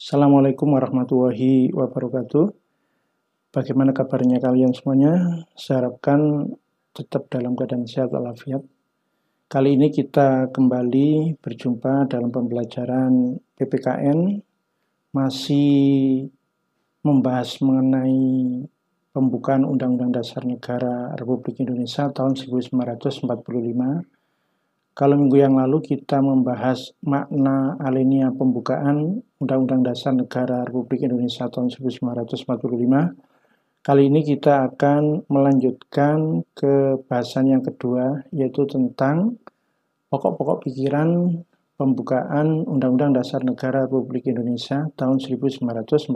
Assalamualaikum warahmatullahi wabarakatuh. Bagaimana kabarnya kalian semuanya? Saya harapkan tetap dalam keadaan sehat walafiat. Kali ini kita kembali berjumpa dalam pembelajaran PPKN, masih membahas mengenai pembukaan Undang-Undang Dasar Negara Republik Indonesia tahun 1945. Kalau minggu yang lalu kita membahas makna alinea pembukaan Undang-Undang Dasar Negara Republik Indonesia tahun 1945. Kali ini kita akan melanjutkan ke bahasan yang kedua, yaitu tentang pokok-pokok pikiran pembukaan Undang-Undang Dasar Negara Republik Indonesia tahun 1945.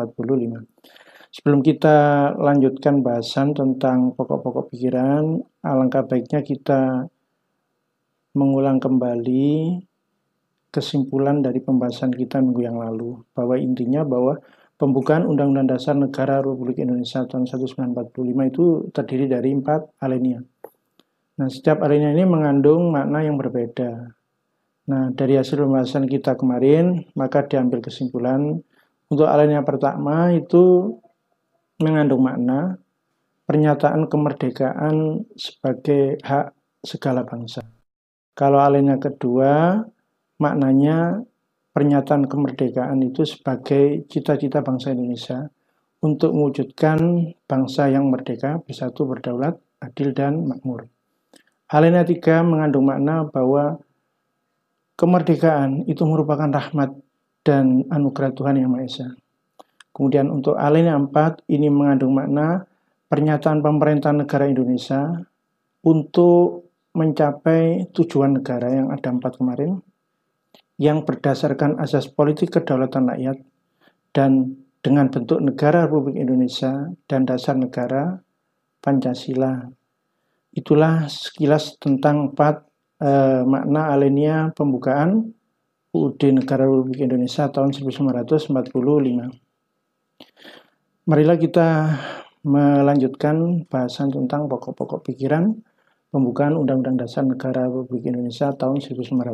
Sebelum kita lanjutkan bahasan tentang pokok-pokok pikiran, alangkah baiknya kita mengulang kembali kesimpulan dari pembahasan kita minggu yang lalu, bahwa intinya bahwa pembukaan Undang-Undang Dasar Negara Republik Indonesia tahun 1945 itu terdiri dari 4 alinea. Nah, setiap alinea ini mengandung makna yang berbeda. Nah, dari hasil pembahasan kita kemarin, maka diambil kesimpulan untuk alinea pertama itu mengandung makna pernyataan kemerdekaan sebagai hak segala bangsa. Kalau alinea kedua, maknanya pernyataan kemerdekaan itu sebagai cita-cita bangsa Indonesia untuk mewujudkan bangsa yang merdeka, bersatu, berdaulat, adil, dan makmur. Alinea 3 mengandung makna bahwa kemerdekaan itu merupakan rahmat dan anugerah Tuhan Yang Maha Esa. Kemudian untuk alinea 4 ini mengandung makna pernyataan pemerintah negara Indonesia untuk mencapai tujuan negara yang ada 4 kemarin, yang berdasarkan asas politik kedaulatan rakyat dan dengan bentuk negara Republik Indonesia dan dasar negara Pancasila. Itulah sekilas tentang 4 makna alinea pembukaan UUD Negara Republik Indonesia tahun 1945. Marilah kita melanjutkan bahasan tentang pokok-pokok pikiran pembukaan Undang-Undang Dasar Negara Republik Indonesia tahun 1945.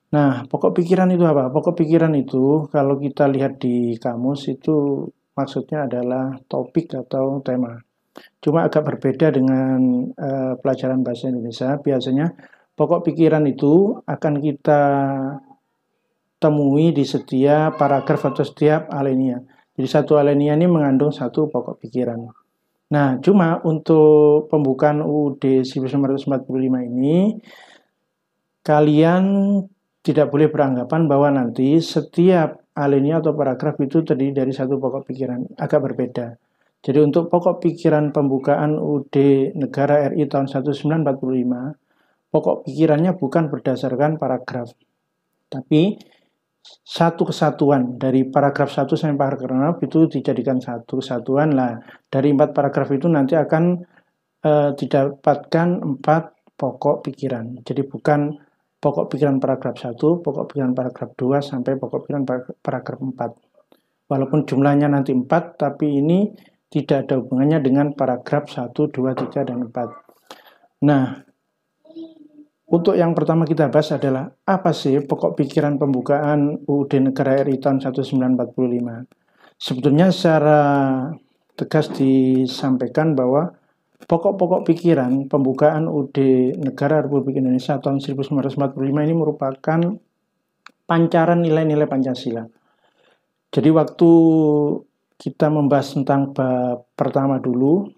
Nah, pokok pikiran itu apa? Pokok pikiran itu kalau kita lihat di kamus itu maksudnya adalah topik atau tema. Cuma agak berbeda dengan pelajaran bahasa Indonesia. Biasanya pokok pikiran itu akan kita temui di setiap paragraf atau setiap alinea. Jadi satu alinea ini mengandung satu pokok pikiran. Nah, cuma untuk pembukaan UUD 1945 ini, kalian tidak boleh beranggapan bahwa nanti setiap alinea atau paragraf itu terdiri dari satu pokok pikiran. Agak berbeda. Jadi untuk pokok pikiran pembukaan UUD Negara RI tahun 1945, pokok pikirannya bukan berdasarkan paragraf, tapi satu kesatuan dari paragraf 1 sampai paragraf itu dijadikan satu kesatuan lah. Dari 4 paragraf itu nanti akan didapatkan 4 pokok pikiran. Jadi bukan pokok pikiran paragraf 1, pokok pikiran paragraf 2 sampai pokok pikiran paragraf 4. Walaupun jumlahnya nanti 4, tapi ini tidak ada hubungannya dengan paragraf 1, 2, 3, dan 4. Nah, untuk yang pertama kita bahas adalah apa sih pokok pikiran pembukaan UUD Negara RI tahun 1945. Sebetulnya secara tegas disampaikan bahwa pokok-pokok pikiran pembukaan UUD Negara Republik Indonesia tahun 1945 ini merupakan pancaran nilai-nilai Pancasila. Jadi waktu kita membahas tentang bab pertama dulu,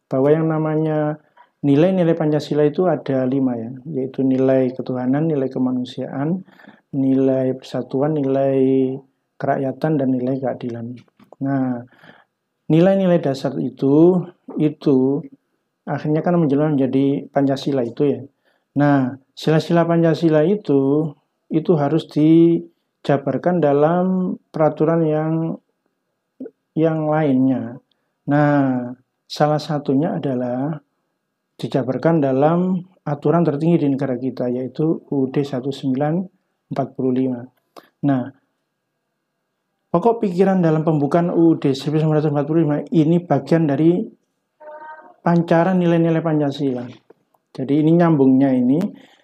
bahwa yang namanya nilai-nilai Pancasila itu ada 5 ya, yaitu nilai ketuhanan, nilai kemanusiaan, nilai persatuan, nilai kerakyatan, dan nilai keadilan. Nah, nilai-nilai dasar itu akhirnya kan menjadi Pancasila itu ya. Nah, sila-sila Pancasila itu harus dijabarkan dalam peraturan yang lainnya. Nah, salah satunya adalah dijabarkan dalam aturan tertinggi di negara kita, yaitu UUD 1945. Nah, pokok pikiran dalam pembukaan UUD 1945 ini bagian dari pancaran nilai-nilai Pancasila. Jadi ini nyambungnya ini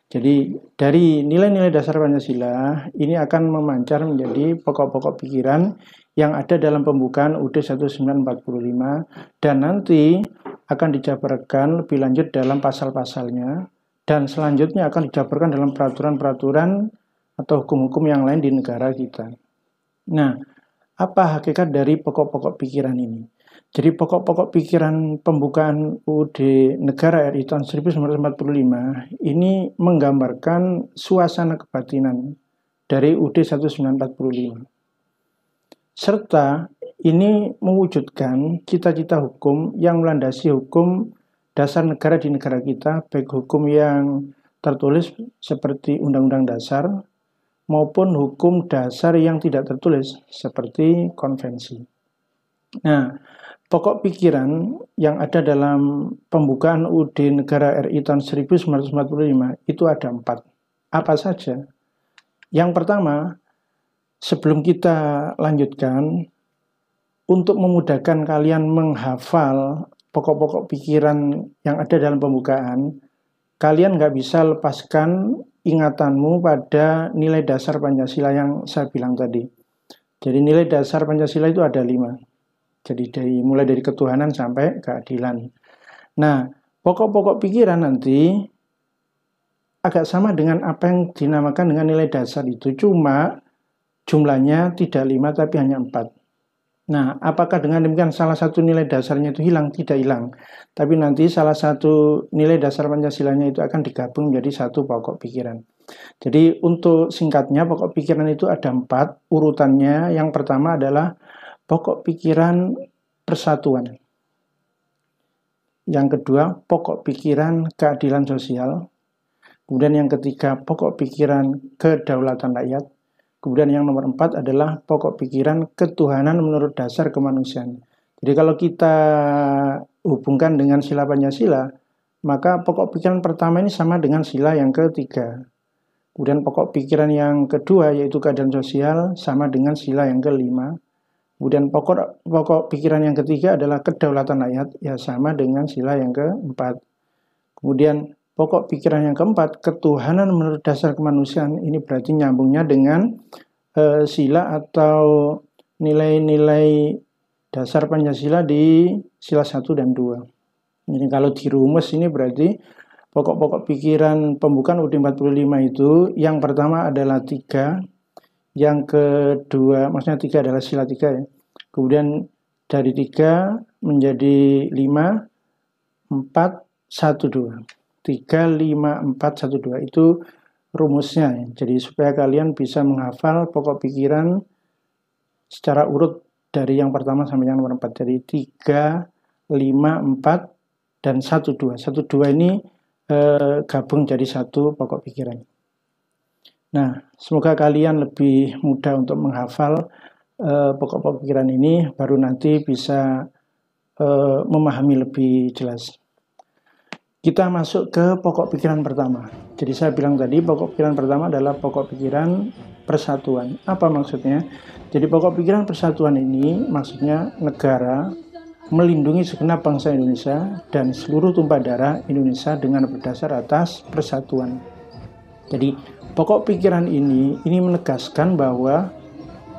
Jadi dari nilai-nilai dasar Pancasila ini akan memancar menjadi pokok-pokok pikiran yang ada dalam pembukaan UUD 1945 dan nanti akan dijabarkan lebih lanjut dalam pasal-pasalnya dan selanjutnya akan dijabarkan dalam peraturan-peraturan atau hukum-hukum yang lain di negara kita. Nah, apa hakikat dari pokok-pokok pikiran ini? Jadi pokok-pokok pikiran pembukaan UUD Negara RI tahun 1945 ini menggambarkan suasana kebatinan dari UUD 1945. Serta ini mewujudkan cita-cita hukum yang melandasi hukum dasar negara di negara kita, baik hukum yang tertulis seperti Undang-Undang Dasar maupun hukum dasar yang tidak tertulis seperti konvensi. Nah, pokok pikiran yang ada dalam pembukaan UUD Negara RI tahun 1945 itu ada 4. Apa saja? Yang pertama, sebelum kita lanjutkan, untuk memudahkan kalian menghafal pokok-pokok pikiran yang ada dalam pembukaan, kalian nggak bisa lepaskan ingatanmu pada nilai dasar Pancasila yang saya bilang tadi. Jadi nilai dasar Pancasila itu ada 5. Jadi mulai dari ketuhanan sampai keadilan. Nah, pokok-pokok pikiran nanti agak sama dengan apa yang dinamakan dengan nilai dasar itu. Cuma jumlahnya tidak 5 tapi hanya 4. Nah, apakah dengan demikian salah satu nilai dasarnya itu hilang? Tidak hilang. Tapi nanti salah satu nilai dasar Pancasilanya itu akan digabung menjadi satu pokok pikiran. Jadi untuk singkatnya pokok pikiran itu ada 4. Urutannya yang pertama adalah pokok pikiran persatuan. Yang kedua, pokok pikiran keadilan sosial. Kemudian yang ketiga, pokok pikiran kedaulatan rakyat. Kemudian yang nomor 4 adalah pokok pikiran ketuhanan menurut dasar kemanusiaan. Jadi kalau kita hubungkan dengan sila Pancasila, maka pokok pikiran pertama ini sama dengan sila yang ketiga. Kemudian pokok pikiran yang kedua yaitu keadilan sosial sama dengan sila yang kelima. Kemudian pokok pikiran yang ketiga adalah kedaulatan rakyat, ya sama dengan sila yang keempat. Kemudian pokok pikiran yang keempat, ketuhanan menurut dasar kemanusiaan, ini berarti nyambungnya dengan sila atau nilai-nilai dasar Pancasila di sila 1 dan 2. Jadi kalau dirumus ini berarti pokok-pokok pikiran pembukaan UUD 45 itu yang pertama adalah 3, yang kedua, maksudnya 3 adalah sila 3 ya. Kemudian dari 3 menjadi 5, 4, 1, 2. 3, 5, 4, 1, 2 itu rumusnya. Jadi supaya kalian bisa menghafal pokok pikiran secara urut dari yang pertama sampai yang nomor 4. Jadi 3, 5, 4, dan 1, 2. 1, 2 ini gabung jadi satu pokok pikiran. Nah, semoga kalian lebih mudah untuk menghafal pokok-pokok pikiran ini, baru nanti bisa memahami lebih jelas. Kita masuk ke pokok pikiran pertama. Jadi saya bilang tadi pokok pikiran pertama adalah pokok pikiran persatuan. Apa maksudnya? Jadi pokok pikiran persatuan ini maksudnya negara melindungi segenap bangsa Indonesia dan seluruh tumpah darah Indonesia dengan berdasar atas persatuan. Jadi pokok pikiran ini menegaskan bahwa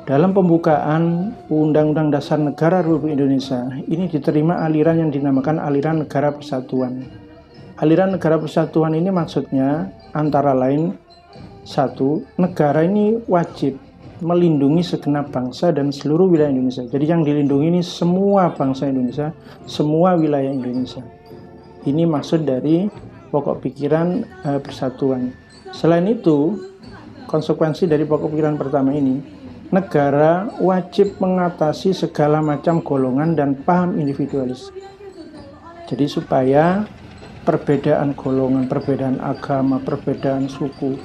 dalam pembukaan Undang-Undang Dasar Negara Republik Indonesia ini diterima aliran yang dinamakan aliran negara persatuan. Aliran negara persatuan ini maksudnya antara lain, 1, negara ini wajib melindungi segenap bangsa dan seluruh wilayah Indonesia. Jadi yang dilindungi ini semua bangsa Indonesia, semua wilayah Indonesia. Ini maksud dari pokok pikiran persatuan. Selain itu, konsekuensi dari pokok pikiran pertama ini, negara wajib mengatasi segala macam golongan dan paham individualis. Jadi supaya perbedaan golongan, perbedaan agama, perbedaan suku,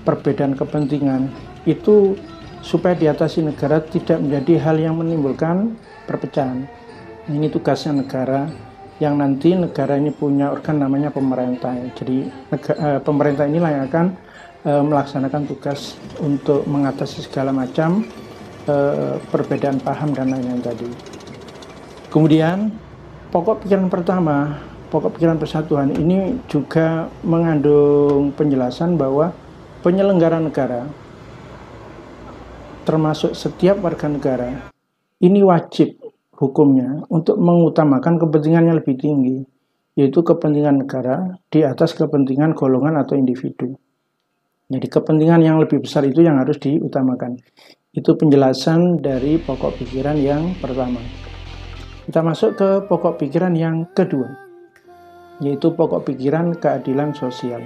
perbedaan kepentingan itu supaya diatasi negara tidak menjadi hal yang menimbulkan perpecahan. Ini tugasnya negara, yang nanti negara ini punya organ namanya pemerintah. Jadi pemerintah inilah yang akan melaksanakan tugas untuk mengatasi segala macam perbedaan paham dan lain-lain tadi. Kemudian pokok pikiran pertama pokok pikiran persatuan ini juga mengandung penjelasan bahwa penyelenggara negara, termasuk setiap warga negara, ini wajib hukumnya untuk mengutamakan kepentingan yang lebih tinggi, yaitu kepentingan negara di atas kepentingan golongan atau individu. Jadi kepentingan yang lebih besar itu yang harus diutamakan. Itu penjelasan dari pokok pikiran yang pertama. Kita masuk ke pokok pikiran yang kedua, yaitu pokok pikiran keadilan sosial.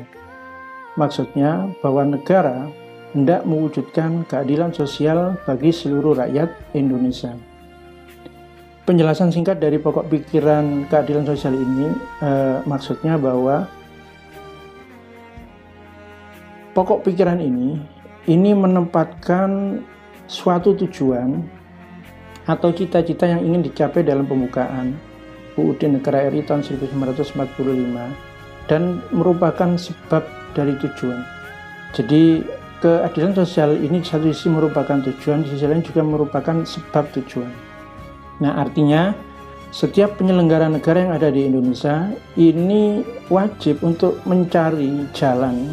Maksudnya bahwa negara hendak mewujudkan keadilan sosial bagi seluruh rakyat Indonesia. Penjelasan singkat dari pokok pikiran keadilan sosial ini maksudnya bahwa pokok pikiran ini menempatkan suatu tujuan atau cita-cita yang ingin dicapai dalam pembukaan UUD Negara RI tahun 1945 dan merupakan sebab dari tujuan. Jadi keadilan sosial ini di satu sisi merupakan tujuan, di sisi lain juga merupakan sebab tujuan. Nah, artinya setiap penyelenggara negara yang ada di Indonesia ini wajib untuk mencari jalan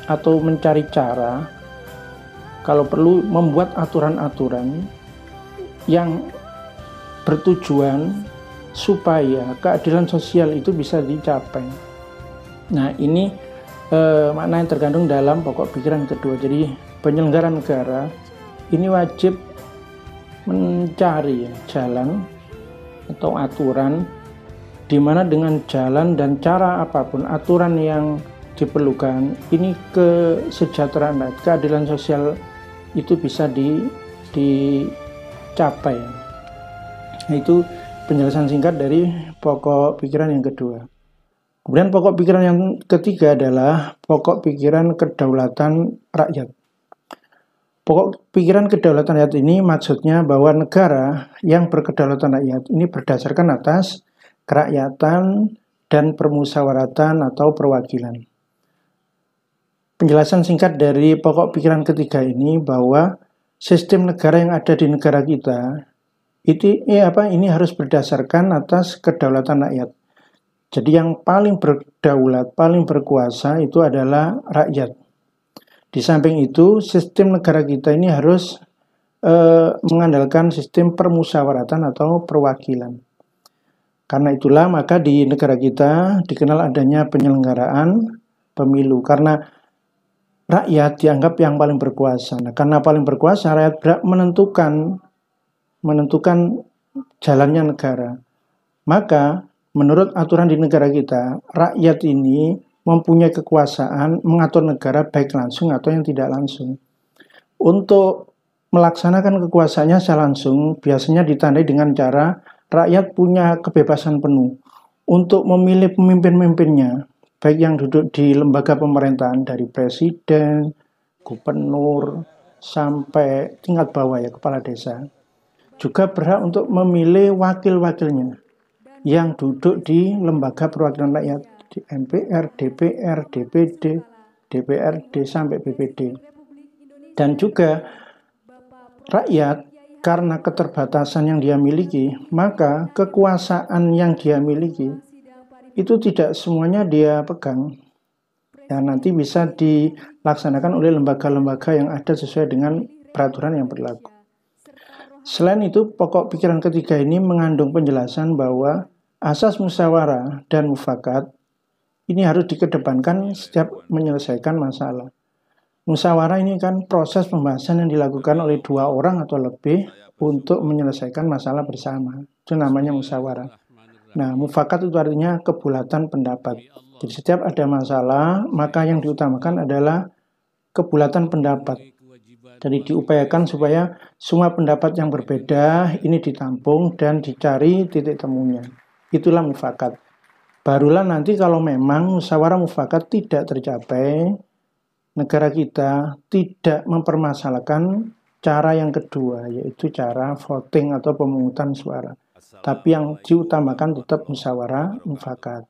atau mencari cara, kalau perlu membuat aturan-aturan yang bertujuan supaya keadilan sosial itu bisa dicapai. Nah, ini makna yang terkandung dalam pokok pikiran kedua. Jadi penyelenggara negara ini wajib mencari jalan atau aturan di mana dengan jalan dan cara apapun, aturan yang diperlukan, ini kesejahteraan, keadilan sosial itu bisa dicapai. Itu penjelasan singkat dari pokok pikiran yang kedua. Kemudian pokok pikiran yang ketiga adalah pokok pikiran kedaulatan rakyat. Pokok pikiran kedaulatan rakyat ini maksudnya bahwa negara yang berkedaulatan rakyat ini berdasarkan atas kerakyatan dan permusyawaratan atau perwakilan. Penjelasan singkat dari pokok pikiran ketiga ini bahwa sistem negara yang ada di negara kita ini harus berdasarkan atas kedaulatan rakyat. Jadi yang paling berdaulat, paling berkuasa itu adalah rakyat. Di samping itu, sistem negara kita ini harus mengandalkan sistem permusyawaratan atau perwakilan. Karena itulah maka di negara kita dikenal adanya penyelenggaraan pemilu. Karena rakyat dianggap yang paling berkuasa. Nah, karena paling berkuasa, rakyat berhak menentukan jalannya negara. Maka menurut aturan di negara kita, rakyat ini mempunyai kekuasaan mengatur negara baik langsung atau yang tidak langsung. Untuk melaksanakan kekuasaannya secara langsung biasanya ditandai dengan cara rakyat punya kebebasan penuh untuk memilih pemimpin-pemimpinnya, baik yang duduk di lembaga pemerintahan dari presiden, gubernur, sampai tingkat bawah ya, kepala desa. Juga berhak untuk memilih wakil-wakilnya yang duduk di lembaga perwakilan rakyat, di MPR, DPR, DPD, DPRD, sampai BPD. Dan juga rakyat karena keterbatasan yang dia miliki, maka kekuasaan yang dia miliki itu tidak semuanya dia pegang. Ya, nanti bisa dilaksanakan oleh lembaga-lembaga yang ada sesuai dengan peraturan yang berlaku. Selain itu, pokok pikiran ketiga ini mengandung penjelasan bahwa asas musyawarah dan mufakat ini harus dikedepankan setiap menyelesaikan masalah. Musyawarah ini kan proses pembahasan yang dilakukan oleh dua orang atau lebih untuk menyelesaikan masalah bersama. Itu namanya musyawarah. Nah, mufakat itu artinya kebulatan pendapat. Jadi setiap ada masalah, maka yang diutamakan adalah kebulatan pendapat. Jadi diupayakan supaya semua pendapat yang berbeda ini ditampung dan dicari titik temunya. Itulah mufakat. Barulah nanti kalau memang musyawarah mufakat tidak tercapai, negara kita tidak mempermasalahkan cara yang kedua, yaitu cara voting atau pemungutan suara. Tapi yang diutamakan tetap musyawarah mufakat.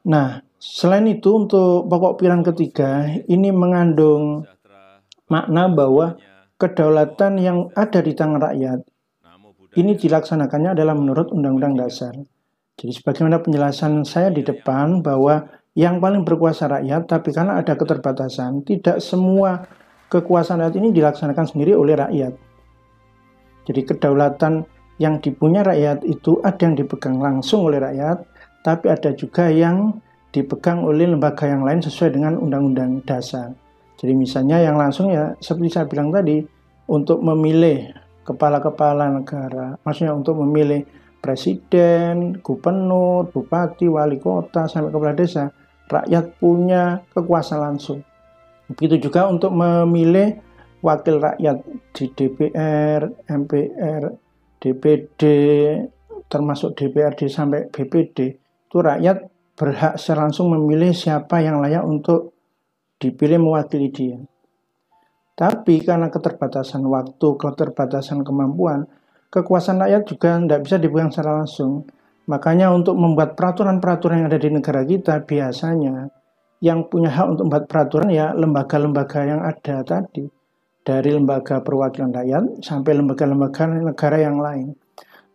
Nah, selain itu untuk pokok pikiran ketiga, ini mengandung makna bahwa kedaulatan yang ada di tangan rakyat ini dilaksanakannya adalah menurut Undang-Undang Dasar. Jadi sebagaimana penjelasan saya di depan bahwa yang paling berkuasa rakyat, tapi karena ada keterbatasan, tidak semua kekuasaan rakyat ini dilaksanakan sendiri oleh rakyat. Jadi kedaulatan yang dipunya rakyat itu ada yang dipegang langsung oleh rakyat, tapi ada juga yang dipegang oleh lembaga yang lain sesuai dengan undang-undang dasar. Jadi misalnya yang langsung ya seperti saya bilang tadi, untuk memilih kepala-kepala negara, maksudnya untuk memilih presiden, gubernur, bupati, wali kota, sampai kepala desa, rakyat punya kekuasaan langsung. Begitu juga untuk memilih wakil rakyat di DPR, MPR, DPD, termasuk DPRD sampai BPD, itu rakyat berhak secara langsung memilih siapa yang layak untuk dipilih mewakili dia. Tapi karena keterbatasan waktu, keterbatasan kemampuan, kekuasaan rakyat juga tidak bisa dipegang secara langsung. Makanya untuk membuat peraturan-peraturan yang ada di negara kita, biasanya yang punya hak untuk membuat peraturan ya lembaga-lembaga yang ada tadi. Dari lembaga perwakilan rakyat sampai lembaga-lembaga negara yang lain.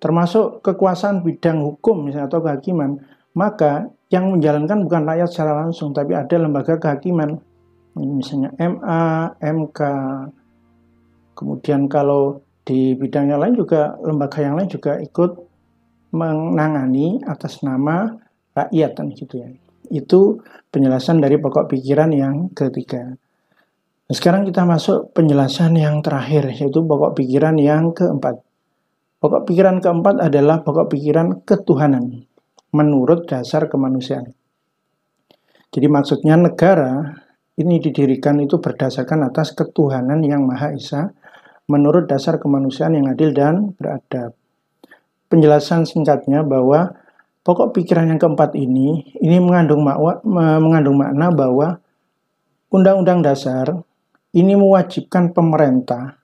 Termasuk kekuasaan bidang hukum misalnya atau kehakiman, maka yang menjalankan bukan rakyat secara langsung, tapi ada lembaga kehakiman. Misalnya MA, MK, kemudian kalau di bidang yang lain juga, lembaga yang lain juga ikut menangani atas nama rakyat kan gitu ya. Itu penjelasan dari pokok pikiran yang ketiga. Nah, sekarang kita masuk penjelasan yang terakhir, yaitu pokok pikiran yang keempat. Pokok pikiran keempat adalah pokok pikiran ketuhanan menurut dasar kemanusiaan. Jadi maksudnya negara ini didirikan itu berdasarkan atas ketuhanan yang Maha Esa menurut dasar kemanusiaan yang adil dan beradab. Penjelasan singkatnya bahwa pokok pikiran yang keempat ini mengandung makna bahwa Undang-Undang Dasar ini mewajibkan pemerintah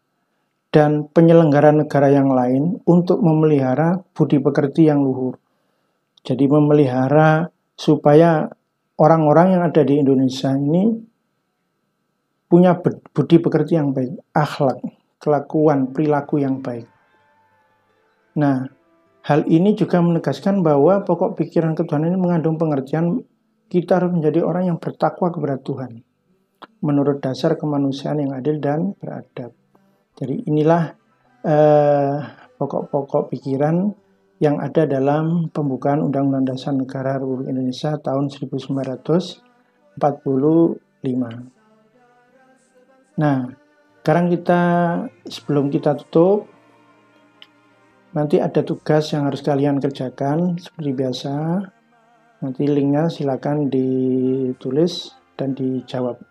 dan penyelenggara negara yang lain untuk memelihara budi pekerti yang luhur. Jadi memelihara supaya orang-orang yang ada di Indonesia ini punya budi pekerti yang baik, akhlak, kelakuan, perilaku yang baik. Nah, hal ini juga menegaskan bahwa pokok pikiran ketuhanan ini mengandung pengertian kita harus menjadi orang yang bertakwa kepada Tuhan menurut dasar kemanusiaan yang adil dan beradab. Jadi inilah pokok-pokok pikiran yang ada dalam pembukaan Undang-Undang Dasar Negara Republik Indonesia tahun 1945. Nah, sekarang sebelum kita tutup, nanti ada tugas yang harus kalian kerjakan seperti biasa. Nanti linknya silakan ditulis dan dijawab.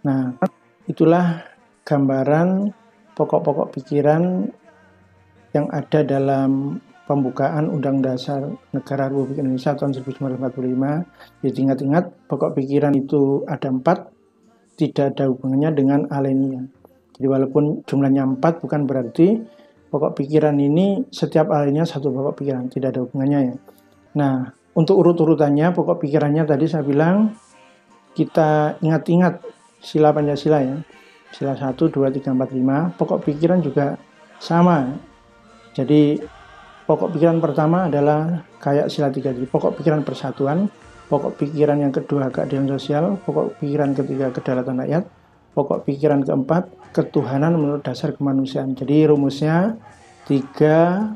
Nah, itulah gambaran pokok-pokok pikiran yang ada dalam pembukaan Undang-Undang Dasar Negara Republik Indonesia tahun 1945. Jadi ingat-ingat, pokok pikiran itu ada 4, tidak ada hubungannya dengan alenia. Jadi walaupun jumlahnya 4 bukan berarti pokok pikiran ini setiap alenia satu pokok pikiran, tidak ada hubungannya ya. Nah, untuk urut-urutannya pokok pikirannya tadi saya bilang kita ingat-ingat sila Pancasila ya. Sila 1, 2, 3, 4, 5. Pokok pikiran juga sama. Jadi pokok pikiran pertama adalah kayak sila 3. Jadi pokok pikiran persatuan. Pokok pikiran yang kedua keadilan sosial. Pokok pikiran ketiga kedaulatan rakyat. Pokok pikiran keempat ketuhanan menurut dasar kemanusiaan. Jadi rumusnya 3,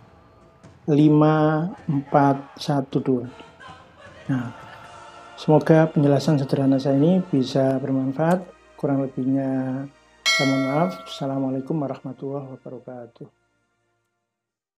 5, 4, 1, 2. Nah, semoga penjelasan sederhana saya ini bisa bermanfaat. Kurang lebihnya saya mohon maaf. Assalamualaikum warahmatullahi wabarakatuh.